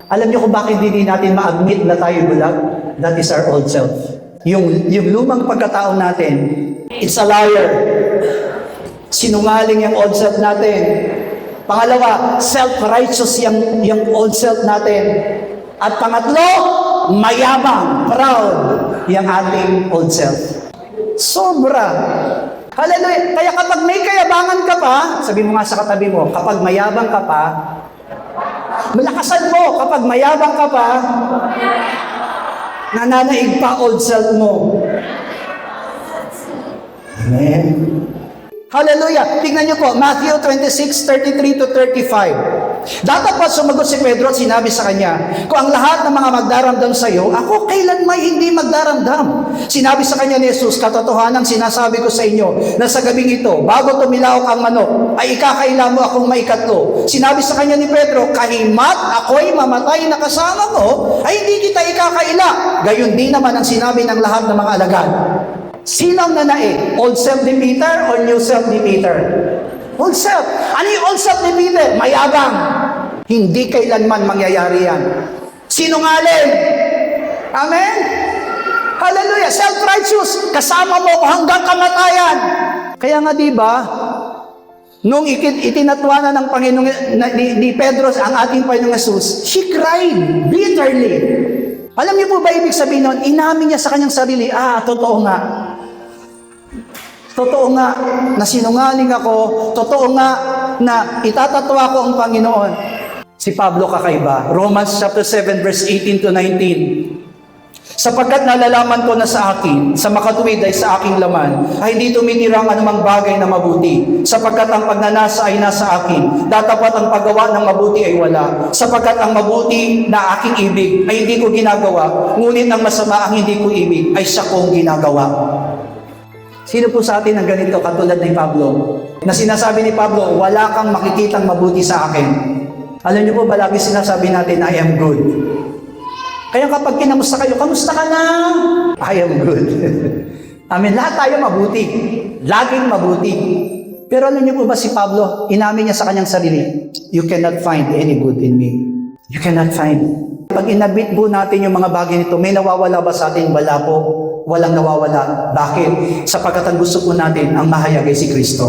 Alam niyo kung bakit hindi natin ma-admit na tayo bulag? That is our old self. Yung lumang pagkatao natin, it's a liar. Sinungaling yung old self natin. Pangalawa, self-righteous yung old self natin. At pangatlo, mayabang, proud, yung ating old self. Sobra. Hallelujah. Kaya kapag may kayabangan ka pa, sabi mo nga sa katabi mo, kapag mayabang ka pa, malakasan mo, kapag mayabang ka pa, nananaig pa old self mo. Amen. Hallelujah. Tingnan niyo po, Matthew 26:33-35. Datapwat sumagot si Pedro at sinabi sa kanya, kung ang lahat ng mga magdaramdam sa iyo, ako kailan may hindi magdaramdam? Sinabi sa kanya ni Jesus, katotohanan sinasabi ko sa inyo, na sa gabing ito, bago tumilaok ang manok, ay ikakaila mo akong maikatlo. Sinabi sa kanya ni Pedro, kahimat ako'y mamatay na kasama mo, ay hindi kita ikakaila. Gayon din naman ang sinabi ng lahat ng mga alagad. Sino ang nanae? Old self ni Peter or new self ni Peter? Old self. Ano yung old self ni Peter? Mayabang. Hindi kailanman mangyayari yan. Sinungaling. Amen? Hallelujah. Self-righteous. Kasama mo hanggang kamatayan. Kaya nga diba, nung itinatwa na ng Panginoon, ni Pedro ang ating Panginoong Jesus, she cried bitterly. Alam niyo po ba ibig sabihin nun? Inamin niya sa kanyang sarili, totoo nga. Totoo nga na sinungaling ako. Totoo nga na itatatwa ko ang Panginoon. Si Pablo kakaiba. Romans chapter 7 verse 18-19. Sapagkat nalalaman ko na sa akin, sa makatuwid ay sa aking laman, ay hindi tumitira ang anumang bagay na mabuti. Sapagkat ang pagnanasa ay nasa akin, datapat ang paggawa ng mabuti ay wala. Sapagkat ang mabuti na aking ibig ay hindi ko ginagawa, ngunit ang masama ang hindi ko ibig ay siya kong ginagawa. Sino po sa atin ang ganito katulad ni Pablo? Na sinasabi ni Pablo, wala kang makikitang mabuti sa akin. Alam niyo po, palagi sinasabi natin, I am good. Kaya kapag kinamusta kayo, kamusta ka na? I am good. Amen. Lahat tayo mabuti. Laging mabuti. Pero alam niyo po ba si Pablo, inamin niya sa kanyang sarili, you cannot find any good in me. You cannot find. Pag inabit po natin yung mga bagay nito, may nawawala ba sa atin? Wala po. Walang nawawala. Bakit? Sapagkat ang gusto po natin, ang mahayag ay si Kristo.